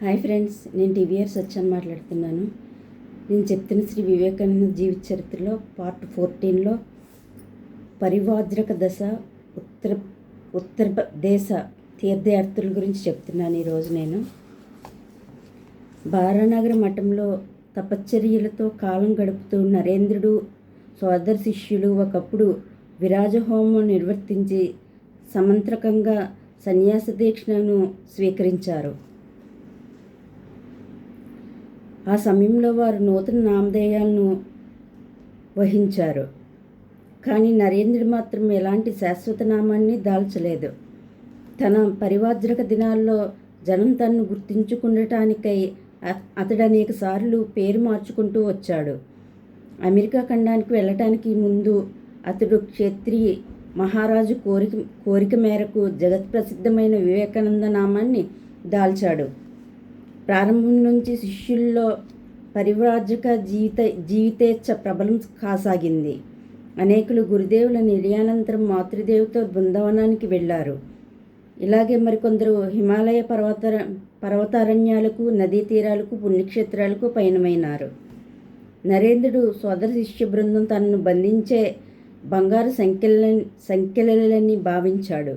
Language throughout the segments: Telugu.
హాయ్ ఫ్రెండ్స్, నేను టీవీఆర్ సత్యాన్ని మాట్లాడుతున్నాను. నేను చెప్తున్న శ్రీ వివేకానంద జీవిత చరిత్రలో పార్ట్ 14లో పరివ్రాజక దశ ఉత్తరదేశ తీర్థయాత్రల గురించి చెప్తున్నాను. ఈరోజు నేను బారానగర మఠంలో తపశ్చర్యలతో కాలం గడుపుతూ నరేంద్రుడు సోదర శిష్యులు ఒకప్పుడు విరాజహోమం నిర్వర్తించి సమంత్రకంగా సన్యాస దీక్షను స్వీకరించారు. ఆ సమయంలో వారు నూతన నామధేయాలను వహించారు. కానీ నరేంద్రుడు మాత్రం ఎలాంటి శాశ్వత నామాన్ని దాల్చలేదు. తన పరివ్రాజక దినాల్లో జనం తనను గుర్తించుకుండటానికై అతడు అనేక సార్లు పేరు మార్చుకుంటూ వచ్చాడు. అమెరికా ఖండానికి వెళ్ళటానికి ముందు అతడు క్షత్రియ మహారాజు కోరిక మేరకు జగత్ప్రసిద్ధమైన వివేకానంద నామాన్ని దాల్చాడు. ప్రారంభం నుంచి శిష్యుల్లో పరివ్రాజక జీవితేచ్ఛ ప్రబలం కాసాగింది. అనేకులు గురుదేవుల నిర్యానంతరం మాతృదేవితో బృందావనానికి వెళ్ళారు. ఇలాగే మరికొందరు హిమాలయ పర్వతారణ్యాలకు, నదీ తీరాలకు, పుణ్యక్షేత్రాలకు పయనమైనారు. నరేంద్రుడు సోదర శిష్య బృందం తనను బంధించే బంగారు సంఖ్యలని భావించాడు.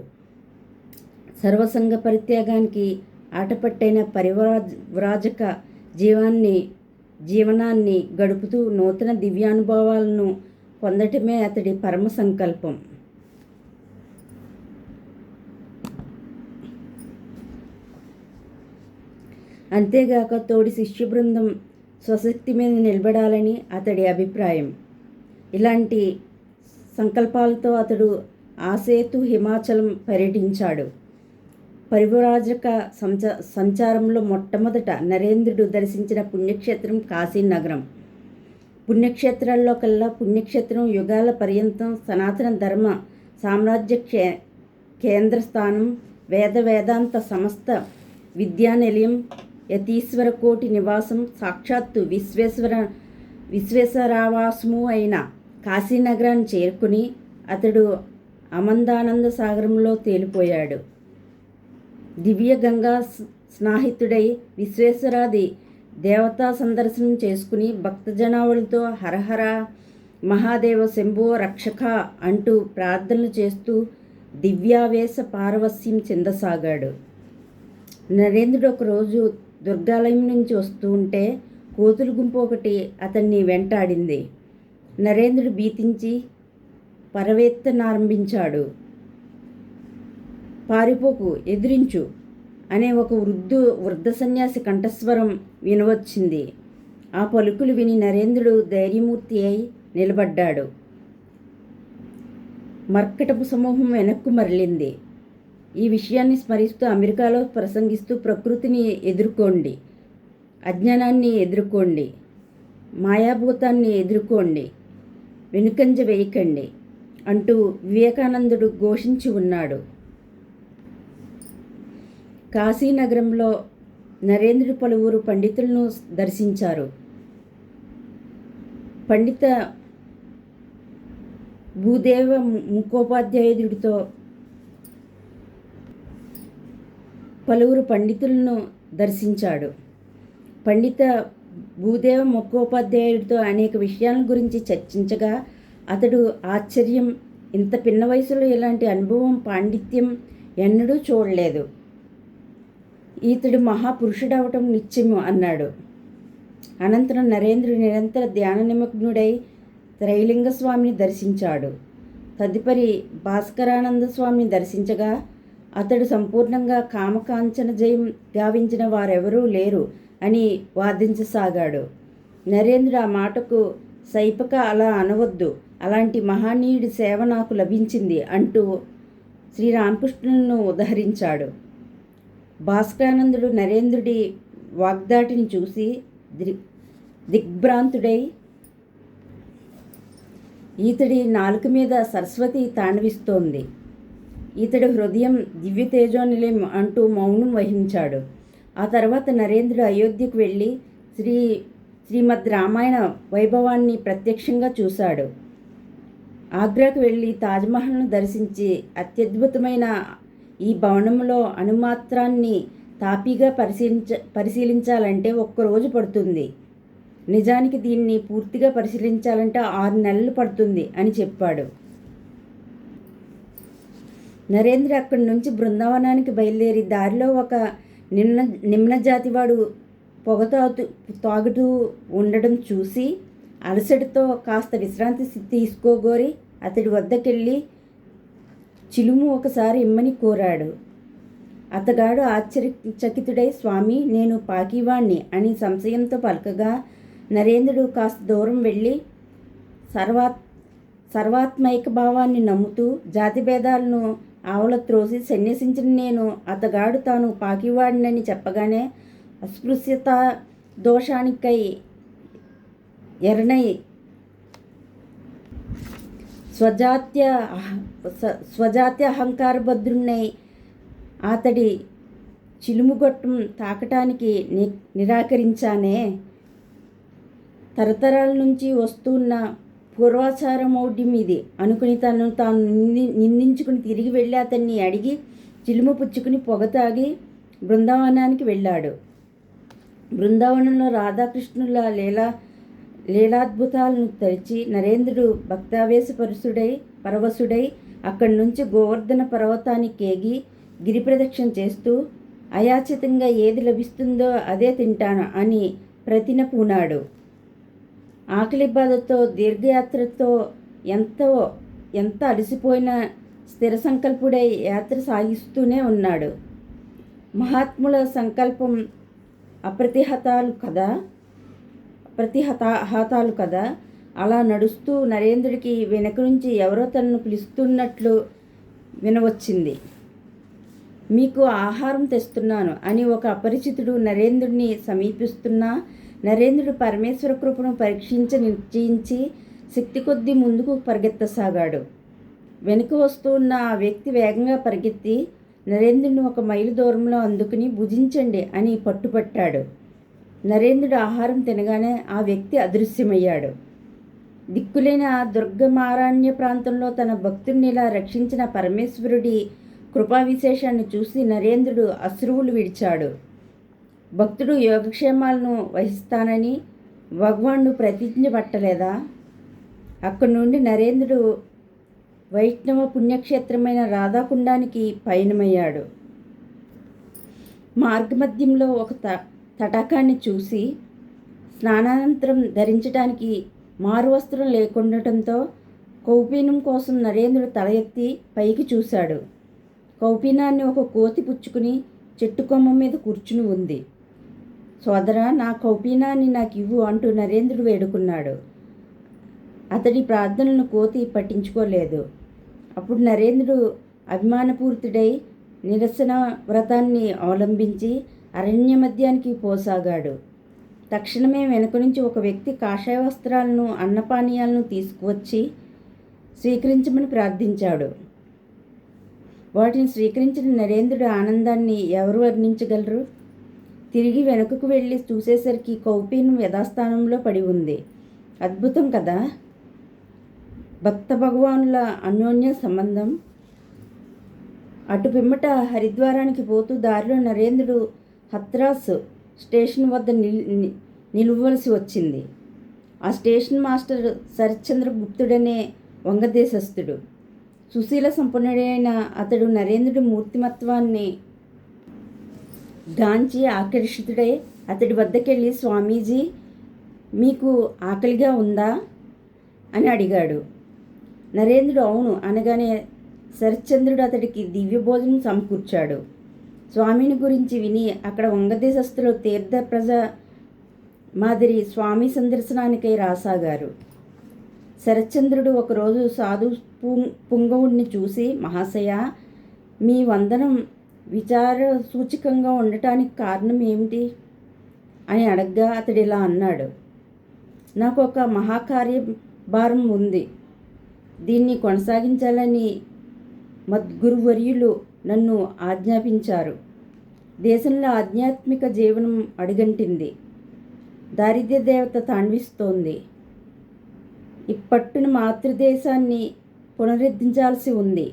సర్వసంగ పరిత్యాగానికి ఆటపట్టైన పరివ్రాజక జీవనాన్ని గడుపుతూ నూతన దివ్యానుభవాలను పొందటమే అతడి పరమ సంకల్పం. అంతేగాక తోడి శిష్య బృందం స్వశక్తి మీద నిలబడాలని అతడి అభిప్రాయం. ఇలాంటి సంకల్పాలతో అతడు ఆసేతు హిమాచలం పర్యటించాడు. పరివ్రాజక సంచారంలో మొట్టమొదట నరేంద్రుడు దర్శించిన పుణ్యక్షేత్రం కాశీనగరం. పుణ్యక్షేత్రాల్లో కల్లా పుణ్యక్షేత్రం యుగాల పర్యంతం సనాతన ధర్మ సామ్రాజ్య కేంద్రస్థానం, వేదాంత సమస్త విద్యానిలయం, యతీశ్వర కోటి నివాసం, సాక్షాత్తు విశ్వేశ్వరావాసము అయిన కాశీనగరాన్ని చేరుకుని అతడు అమందానంద సాగరంలో తేలిపోయాడు. దివ్య గంగా స్నాహితుడై విశ్వేశ్వరాది దేవతా సందర్శనం చేసుకుని భక్తజనావళితో హరహర మహాదేవ శంభో రక్షక అంటూ ప్రార్థనలు చేస్తూ దివ్యావేశ పారవస్యం చెందసాగాడు. నరేంద్రుడు ఒకరోజు దుర్గాలయం నుంచి వస్తూ ఉంటే కోతుల గుంపు ఒకటి అతన్ని వెంటాడింది. నరేంద్రుడు భీతించి పరవేత్తనారంభించాడు. పారిపోకు, ఎదిరించు అనే ఒక వృద్ధ సన్యాసి కంఠస్వరం వినవచ్చింది. ఆ పలుకులు విని నరేంద్రుడు ధైర్యమూర్తి అయి నిలబడ్డాడు. మర్కటపు సమూహం వెనక్కు మరలింది. ఈ విషయాన్ని స్మరిస్తూ అమెరికాలో ప్రసంగిస్తూ ప్రకృతిని ఎదుర్కోండి, అజ్ఞానాన్ని ఎదుర్కోండి, మాయాభూతాన్ని ఎదుర్కోండి, వెనుకంజ వేయకండి అంటూ వివేకానందుడు ఘోషించి ఉన్నాడు. కాశీనగరంలో నరేంద్రుడు పలువురు పండితులను దర్శించారు. పండిత భూదేవ ముఖోపాధ్యాయుడితో పలువురు పండితులను దర్శించాడు. పండిత భూదేవ ముఖోపాధ్యాయుడితో అనేక విషయాల గురించి చర్చించగా అతడు ఆశ్చర్యం, ఇంత పిన్న వయసులో ఇలాంటి అనుభవం, పాండిత్యం ఎన్నడూ చూడలేదు. ఈతడు మహాపురుషుడవటం నిత్యము అన్నాడు. అనంతరం నరేంద్రుడు నిరంతర ధ్యాన నిమగ్నుడై త్రైలింగ స్వామిని దర్శించాడు. తదుపరి భాస్కరానంద స్వామిని దర్శించగా అతడు సంపూర్ణంగా కామకాంచన జయం గావించిన వారెవరూ లేరు అని వాదించసాగాడు. నరేంద్రుడు ఆ మాటకు సైపక అలా అనవద్దు, అలాంటి మహానీయుడి సేవ నాకు లభించింది అంటూ శ్రీరామకృష్ణులను ఉదహరించాడు. భాస్కరానందుడు నరేంద్రుడి వాగ్దాటిని చూసి దిగ్భ్రాంతుడై ఈతడి నాలుక మీద సరస్వతి తాండవిస్తోంది, ఈతడి హృదయం దివ్య తేజోనిలయం అంటూ మౌనం వహించాడు. ఆ తర్వాత నరేంద్రుడు అయోధ్యకు వెళ్ళి శ్రీమద్ రామాయణ వైభవాన్ని ప్రత్యక్షంగా చూశాడు. ఆగ్రాకు వెళ్ళి తాజ్మహల్ను దర్శించి అత్యద్భుతమైన ఈ భవనంలో అణుమాత్రాన్ని తాపీగా పరిశీలించాలంటే ఒక్కరోజు పడుతుంది. నిజానికి దీన్ని పూర్తిగా పరిశీలించాలంటే 6 నెలలు పడుతుంది అని చెప్పాడు. నరేంద్ర అక్కడి నుంచి బృందావనానికి బయలుదేరి దారిలో ఒక నిమ్న జాతివాడు పొగ తాగుతూ ఉండడం చూసి అలసటతో కాస్త విశ్రాంతి తీసుకోగోరి అతడి వద్దకెళ్ళి చిలుము ఒకసారి ఇమ్మని కోరాడు. అతగాడు ఆశ్చర్యచకితుడై, స్వామి, నేను పాకివాణ్ణి అని సంశయంతో పలకగా నరేంద్రుడు కాస్త దూరం వెళ్ళి సర్వాత్మైక భావాన్ని నమ్ముతూ జాతి భేదాలను ఆవల త్రోసి సన్యసించిన నేను అతగాడు తాను పాకివాడినని చెప్పగానే అస్పృశ్యత దోషానికై ఎర్రనై స్వజాత్య అహంకారభద్రుణ్ణై అతడి చిలుముగొట్టం తాకటానికి నిరాకరించానే. తరతరాల నుంచి వస్తున్న పూర్వాచార మౌఢ్యం ఇది అనుకుని తాను నిందించుకుని తిరిగి వెళ్ళి అతన్ని అడిగి చిలుము పుచ్చుకుని పొగ తాగి బృందావనానికి వెళ్ళాడు. బృందావనంలో రాధాకృష్ణుల లీలాద్భుతాలను తరిచి నరేంద్రుడు పరవశుడై అక్కడి నుంచి గోవర్ధన పర్వతానికి కేగి గిరి ప్రదక్షిణ చేస్తూ అయాచితంగా ఏది లభిస్తుందో అదే తింటాను అని ప్రతిన పూనాడు. ఆకలి బాధతో దీర్ఘయాత్రతో ఎంత అలసిపోయినా స్థిర సంకల్పుడై యాత్ర సాగిస్తూనే ఉన్నాడు. మహాత్ముల సంకల్పం అప్రతిహతాలు కదా. అలా నడుస్తూ నరేంద్రుడికి వెనక నుంచి ఎవరో తనను పిలుస్తున్నట్లు వినవచ్చింది. మీకు ఆహారం తెస్తున్నాను అని ఒక అపరిచితుడు నరేంద్రుడిని సమీపిస్తున్నా నరేంద్రుడు పరమేశ్వర కృపను నిశ్చయించి శక్తి కొద్దీ ముందుకు పరిగెత్తసాగాడు. వెనుక వస్తున్న ఆ వ్యక్తి వేగంగా పరిగెత్తి నరేంద్రుడిని 1 మైలు దూరంలో అందుకుని భుజించండి అని పట్టుపట్టాడు. నరేంద్రుడు ఆహారం తినగానే ఆ వ్యక్తి అదృశ్యమయ్యాడు. దిక్కులేని ఆ దుర్గమారణ్య ప్రాంతంలో తన భక్తుడిని ఇలా రక్షించిన పరమేశ్వరుడి కృపా విశేషాన్ని చూసి నరేంద్రుడు అశ్రువులు విడిచాడు. భక్తుడు యోగక్షేమాలను వహిస్తానని భగవానుడు ప్రతిజ్ఞ పట్టలేదా? అక్కడి నుండి నరేంద్రుడు వైష్ణవ పుణ్యక్షేత్రమైన రాధాకుండానికి పయనమయ్యాడు. మార్గమధ్యంలో ఒక తటాకాన్ని చూసి స్నానానంతరం ధరించడానికి మారువస్త్రం లేకుండటంతో కౌపీనం కోసం నరేంద్రుడు తల ఎత్తి పైకి చూశాడు. కౌపీనాన్ని ఒక కోతి పుచ్చుకుని చెట్టు కొమ్మ మీద కూర్చుని ఉంది. సోదరా, నా కౌపీనాన్ని నాకు ఇవ్వు అంటూ నరేంద్రుడు వేడుకున్నాడు. అతడి ప్రార్థనలను కోతి పట్టించుకోలేదు. అప్పుడు నరేంద్రుడు అభిమానపూరితుడై నిరసన వ్రతాన్ని అవలంబించి అరణ్య మధ్యానికి పోసాగాడు. తక్షణమే వెనుక నుంచి ఒక వ్యక్తి కాషాయ వస్త్రాలను అన్నపానీయాలను తీసుకువచ్చి స్వీకరించమని ప్రార్థించాడు. వాటిని స్వీకరించిన నరేంద్రుడి ఆనందాన్ని ఎవరు వర్ణించగలరు? తిరిగి వెనుకకు వెళ్ళి చూసేసరికి కౌపీనం యథాస్థానంలో పడి ఉంది. అద్భుతం కదా! భక్త భగవానుల అన్యోన్య సంబంధం. అటు పిమ్మట హరిద్వారానికి పోతూ దారిలో నరేంద్రుడు హత్రాస్ స్టేషన్ వద్ద నిలవలసి వచ్చింది. ఆ స్టేషన్ మాస్టర్ శరత్చంద్ర గుప్తుడనే వంగదేశస్థుడు. సుశీల సంపన్నుడైన అతడు నరేంద్రుడి మూర్తిమత్వాన్ని గాంచి ఆకర్షితుడై అతడి వద్దకెళ్ళి, స్వామీజీ, మీకు ఆకలిగా ఉందా అని అడిగాడు. నరేంద్రుడు అవును అనగానే శరత్చంద్రుడు అతడికి దివ్య భోజనం సమకూర్చాడు. స్వామిని గురించి విని అక్కడ వంగదేశస్థులు తీర్థ ప్రజ మాదిరి స్వామి సందర్శనానికై రాసాగారు. శరత్చంద్రుడు ఒకరోజు సాధు పుంగవుడిని చూసి, మహాశయ, మీ వందనం విచార సూచకంగా ఉండటానికి కారణం ఏమిటి అని అడగ్గా అతడు ఇలా అన్నాడు. నాకు ఒక మహాకార్యభారం ఉంది. దీన్ని కొనసాగించాలని మద్గురువర్యులు నన్ను ఆజ్ఞాపించారు. దేశంలో ఆధ్యాత్మిక జీవనం అడుగంటింది. దారిద్ర్య దేవత తాండవిస్తోంది. ఇప్పట్టున మాతృదేశాన్ని పునరుద్ధరించాల్సి ఉంది.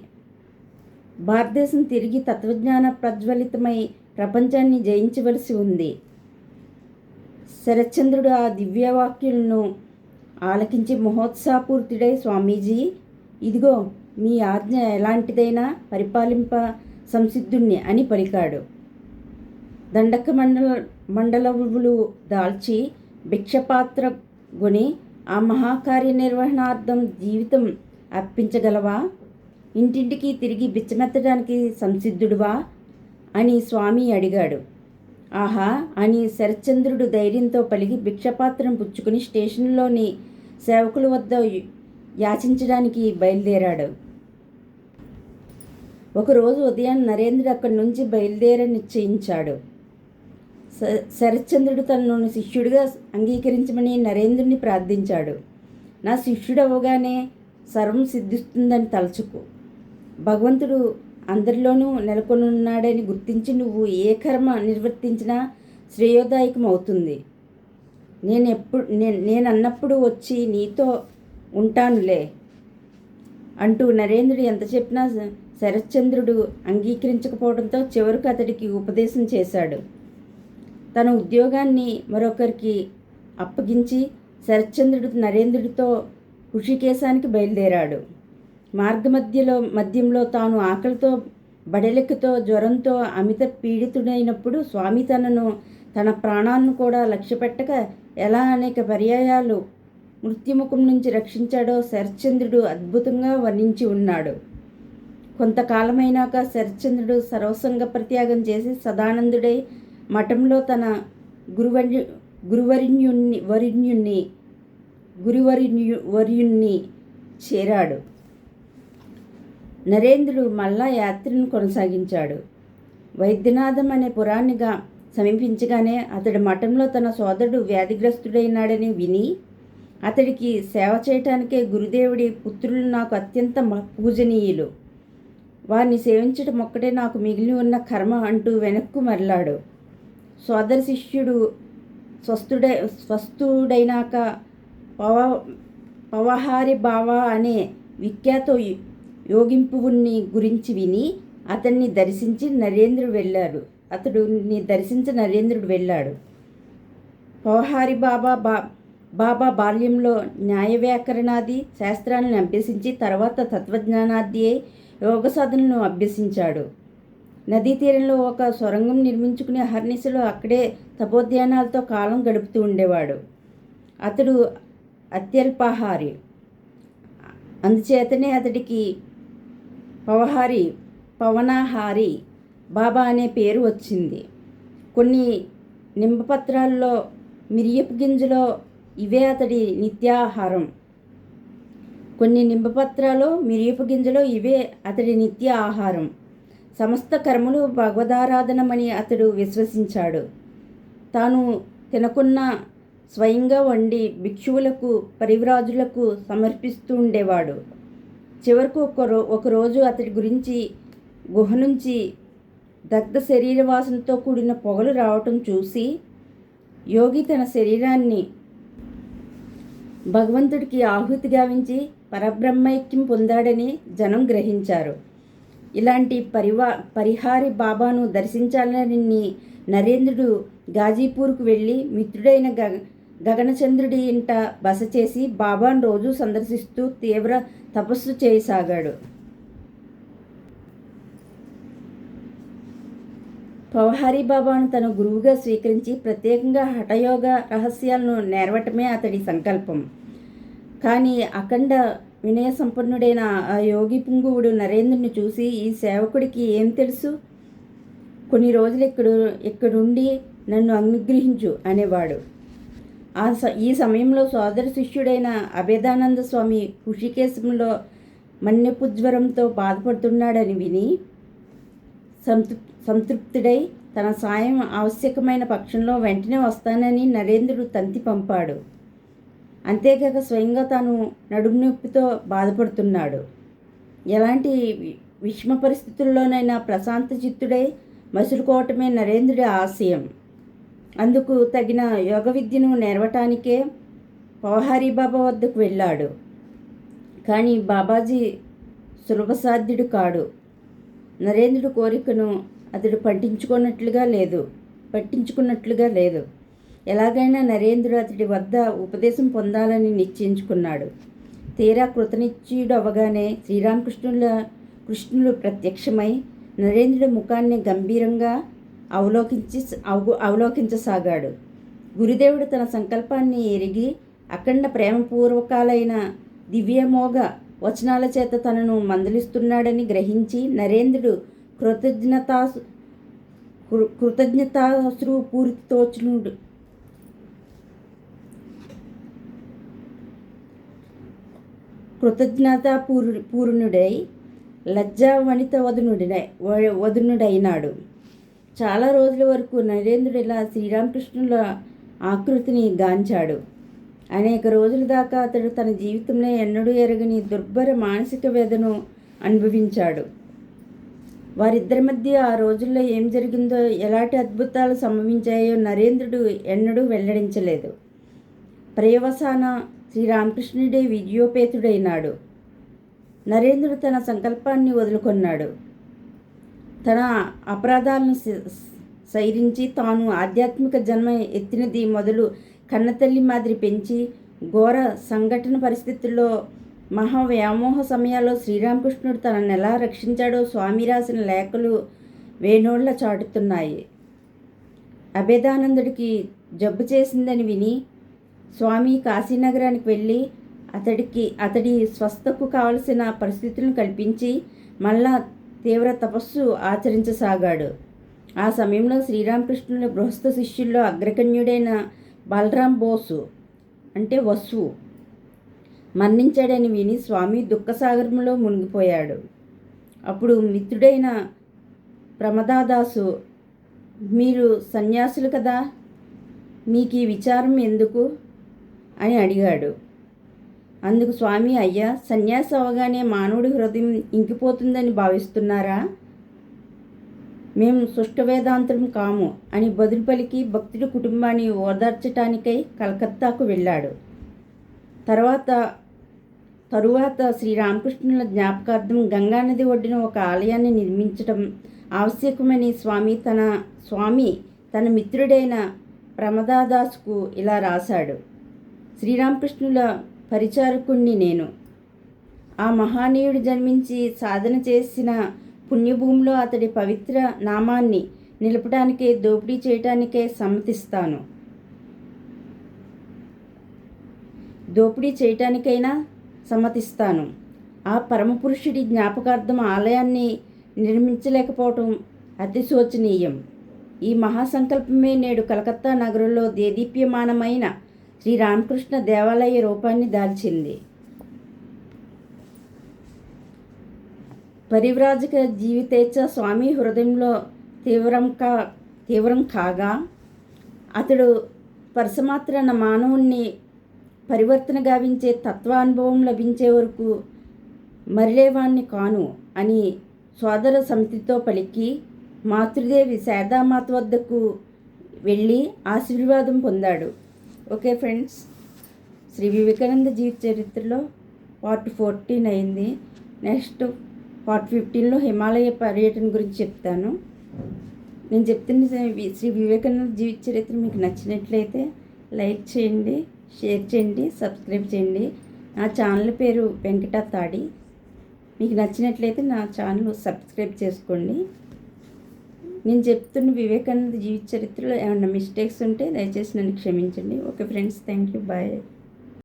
భారతదేశం తిరిగి తత్వజ్ఞాన ప్రజ్వలితమై ప్రపంచాన్ని జయించవలసి ఉంది. శరశ్చంద్రుడు ఆ దివ్యవాక్యులను ఆలకించి మహోత్సాహపూరితుడై, స్వామీజీ, ఇదిగో మీ ఆజ్ఞ ఎలాంటిదైనా పరిపాలింప సంసిద్ధుణ్ణి అని పలికాడు. దండక మండలములు దాల్చి భిక్షపాత్ర గొని ఆ మహాకార్యనిర్వహణార్థం జీవితం అర్పించగలవా? ఇంటింటికి తిరిగి బిచ్చమెత్తడానికి సంసిద్ధుడువా అని స్వామి అడిగాడు. ఆహా అని శరశ్చంద్రుడు ధైర్యంతో పలికి భిక్షపాత్రను పుచ్చుకుని స్టేషన్లోని సేవకుల వద్ద యాచించడానికి బయలుదేరాడు. ఒకరోజు ఉదయం నరేంద్రుడు అక్కడి నుంచి బయలుదేర నిశ్చయించాడు. శరశ్చంద్రుడు తనను శిష్యుడిగా అంగీకరించమని నరేంద్రుని ప్రార్థించాడు. నా శిష్యుడవగానే సర్వం సిద్ధిస్తుందని తలచుకు. భగవంతుడు అందరిలోనూ నెలకొనున్నాడని గుర్తించి నువ్వు ఏ కర్మ నిర్వర్తించినా శ్రేయోదాయకం అవుతుంది. నేనన్నప్పుడు వచ్చి నీతో ఉంటానులే అంటూ నరేంద్రుడు ఎంత చెప్పినా శరశ్చంద్రుడు అంగీకరించకపోవడంతో చివరకు అతడికి ఉపదేశం చేశాడు. తన ఉద్యోగాన్ని మరొకరికి అప్పగించి శరశ్చంద్రుడు నరేంద్రుడితో ఋషికేశానికి బయలుదేరాడు. మధ్యంలో తాను ఆకలితో, బడలెక్కతో, జ్వరంతో అమిత పీడితుడైనప్పుడు స్వామి తన ప్రాణాలను కూడా లక్ష్యపెట్టక ఎలా అనేక పర్యాయాలు మృత్యుముఖం నుంచి రక్షించాడో శరశ్చంద్రుడు అద్భుతంగా వర్ణించి ఉన్నాడు. కొంతకాలమైనాక శరశ్చంద్రుడు సర్వసంగ ప్రత్యాగం చేసి సదానందుడై మఠంలో తన గురువర్యుణ్ణి చేరాడు. నరేంద్రుడు మళ్ళా యాత్రను కొనసాగించాడు. వైద్యనాథం అనే పురాణిగా సమీపించగానే అతడి మఠంలో తన సోదరుడు వ్యాధిగ్రస్తుడైనాడని విని అతడికి సేవ చేయటానికే గురుదేవుడి పుత్రులు నాకు అత్యంత పూజనీయులు. వారిని సేవించడం ఒక్కటే నాకు మిగిలి ఉన్న కర్మ అంటూ వెనక్కు మరలాడు. సోదర శిష్యుడు స్వస్థుడైనాక పవహారి బావా అనే విఖ్యాత యోగింపువుని గురించి విని అతన్ని దర్శించి నరేంద్రుడు వెళ్ళాడు. పవహారి బాబా బాల్యంలో న్యాయ వ్యాకరణాది శాస్త్రాలను అభ్యసించి తర్వాత తత్వజ్ఞానాది యోగ సాధనలను అభ్యసించాడు. నదీ తీరంలో ఒక సొరంగం నిర్మించుకుని అహర్నిశలో అక్కడే తపోధ్యానాలతో కాలం గడుపుతూ ఉండేవాడు. అతడు అత్యల్పాహారి, అందుచేతనే అతడికి పవనాహారి బాబా అనే పేరు వచ్చింది. కొన్ని నింబపత్రాల్లో మిరియపు గింజలో ఇవే అతడి నిత్యాహారం. నిత్య ఆహారం. సమస్త కర్మలు భగవదారాధనమని అతడు విశ్వసించాడు. తాను తినకున్న స్వయంగా వండి భిక్షువులకు, పరివ్రాజులకు సమర్పిస్తూ ఉండేవాడు. చివరకు ఒకరోజు అతడి గురించి గుహ నుంచి దగ్ధ శరీరవాసనతో కూడిన పొగలు రావటం చూసి యోగి తన శరీరాన్ని భగవంతుడికి ఆహుతి గావించి పరబ్రహ్మైక్యం పొందాడని జనం గ్రహించారు. ఇలాంటి పరిహారి బాబాను దర్శించాలని నరేంద్రుడు గాజీపూర్కు వెళ్ళి మిత్రుడైన గగనచంద్రుడి ఇంట బస చేసి బాబాను రోజు సందర్శిస్తూ తీవ్ర తపస్సు చేయసాగాడు. పవహారి బాబాను తన గురువుగా స్వీకరించి ప్రత్యేకంగా హఠయోగ రహస్యాలను నేర్వటమే అతడి సంకల్పం. కానీ అఖండ వినయ సంపన్నుడైన ఆ యోగి పుంగువుడు నరేంద్రుని చూసి, ఈ సేవకుడికి ఏం తెలుసు, కొన్ని రోజులు ఇక్కడుండి నన్ను అనుగ్రహించు అనేవాడు. ఈ సమయంలో సోదర శిష్యుడైన అభేదానంద స్వామి ఋషికేశంలో మన్యపుజ్వరంతో బాధపడుతున్నాడని విని సంతృప్తుడై తన సాయం ఆవశ్యకమైన పక్షంలో వెంటనే వస్తానని నరేంద్రుడు తంతి పంపాడు. అంతేకాక స్వయంగా తాను నడుము నొప్పితో బాధపడుతున్నాడు. ఎలాంటి విషమ పరిస్థితుల్లోనైనా ప్రశాంత చిత్తుడై మసులుకోవటమే నరేంద్రుడి ఆశయం. అందుకు తగిన యోగ విద్యను నేర్వటానికే పవహారి బాబా వద్దకు వెళ్ళాడు. కానీ బాబాజీ సులభసాధ్యుడు కాడు. నరేంద్రుడి కోరికను అతడు పట్టించుకున్నట్లుగా లేదు. ఎలాగైనా నరేంద్రుడు అతడి వద్ద ఉపదేశం పొందాలని నిశ్చయించుకున్నాడు. తీరా కృతనిశ్చయుడు అవగానే కృష్ణుడు ప్రత్యక్షమై నరేంద్రుడి ముఖాన్ని గంభీరంగా అవలోకించసాగాడు. గురుదేవుడు తన సంకల్పాన్ని ఎరిగి అఖండ ప్రేమపూర్వకాలైన దివ్యమోగ వచనాల చేత తనను మందలిస్తున్నాడని గ్రహించి నరేంద్రుడు కృతజ్ఞతాపూర్ణుడై లజ్జావనిత వదనుడైనాడు. చాలా రోజుల వరకు నరేంద్రుడు ఇలా శ్రీరామకృష్ణుల ఆకృతిని గాంచాడు. అనేక రోజుల దాకా అతడు తన జీవితంలో ఎన్నడూ ఎరగని దుర్భర మానసిక వేదను అనుభవించాడు. వారిద్దరి మధ్య ఆ రోజుల్లో ఏం జరిగిందో, ఎలాంటి అద్భుతాలు సంభవించాయో నరేంద్రుడు ఎన్నడూ వెల్లడించలేదు. పర్యవసాన శ్రీరామకృష్ణుడే విజయోపేతుడైనాడు. నరేంద్రుడు తన సంకల్పాన్ని వదులుకొన్నాడు. తన అపరాధాలను సైరించి తాను ఆధ్యాత్మిక జన్మ ఎత్తినది మొదలు కన్నతల్లి మాదిరి పెంచి ఘోర సంఘటన పరిస్థితుల్లో మహావ్యామోహ సమయాల్లో శ్రీరామకృష్ణుడు తనను ఎలా రక్షించాడో స్వామి రాసిన లేఖలు వేణోళ్ల చాటుతున్నాయి. అభేదానందుడికి జబ్బు చేసిందని విని స్వామి కాశీనగరానికి వెళ్ళి అతడి స్వస్థకు కావలసిన పరిస్థితులను కల్పించి మళ్ళా తీవ్ర తపస్సు ఆచరించసాగాడు. ఆ సమయంలో శ్రీరామకృష్ణుల గృహస్థ శిష్యుల్లో అగ్రగణ్యుడైన బలరాం బోసు అంటే వసువు మరణించాడని విని స్వామి దుఃఖసాగరంలో మునిగిపోయాడు. అప్పుడు మిత్రుడైన ప్రమదాదాసు, మీరు సన్యాసులు కదా, మీకు ఈ విచారం ఎందుకు అని అడిగాడు. అందుకు స్వామి, అయ్యా, సన్యాసి అవగానే మానవుడి హృదయం ఇంకిపోతుందని భావిస్తున్నారా? మేము సుష్ట వేదాంతం కాము అని బదులు పలికి భక్తుడి కుటుంబాన్ని ఓదార్చటానికై కలకత్తాకు వెళ్ళాడు. తరువాత శ్రీరామకృష్ణుల జ్ఞాపకార్థం గంగానది ఒడ్డున ఒక ఆలయాన్ని నిర్మించడం ఆవశ్యకమని స్వామి తన మిత్రుడైన ప్రమదాదాసుకు ఇలా రాశాడు. శ్రీరామకృష్ణుల పరిచారకుణ్ణి నేను. ఆ మహానీయుడు జన్మించి సాధన చేసిన పుణ్యభూమిలో అతడి పవిత్ర నామాన్ని నిలపడానికే, దోపిడీ చేయటానికే సమ్మతిస్తాను. దోపిడీ చేయటానికైనా సమ్మతిస్తాను. ఆ పరమపురుషుడి జ్ఞాపకార్థం ఆలయాన్ని నిర్మించలేకపోవటం అతి శోచనీయం. ఈ మహాసంకల్పమే నేడు కలకత్తా నగరంలో దేదీప్యమానమైన శ్రీరామకృష్ణ దేవాలయ రూపాన్ని దాల్చింది. పరివ్రాజక జీవితేచ్ఛ స్వామి హృదయంలో తీవ్రం కాగా అతడు పరసమాత్రాన మానవుణ్ణి పరివర్తన గావించే తత్వానుభవం లభించే వరకు మరిలేవాణ్ణి కాను అని సోదర సమితితో పలికి మాతృదేవి శారదామాత వద్దకు వెళ్ళి ఆశీర్వాదం పొందాడు. ఓకే ఫ్రెండ్స్, శ్రీ వివేకానంద జీవిత చరిత్రలో పార్ట్ 14 అయింది. నెక్స్ట్ పార్ట్ 15లో హిమాలయ పర్యటన గురించి చెప్తాను. నేను చెప్తున్న శ్రీ వివేకానంద జీవిత చరిత్ర మీకు నచ్చినట్లయితే లైక్ చేయండి, షేర్ చేయండి, సబ్స్క్రైబ్ చేయండి. నా ఛానల్ పేరు వెంకట తాడి. మీకు నచ్చినట్లయితే నా ఛానల్ సబ్స్క్రైబ్ చేసుకోండి. నేను చెప్తున్న వివేకానంద జీవిత చరిత్రలో ఏమైనా మిస్టేక్స్ ఉంటే దయచేసి నన్ను క్షమించండి. Okay friends, thank you, bye.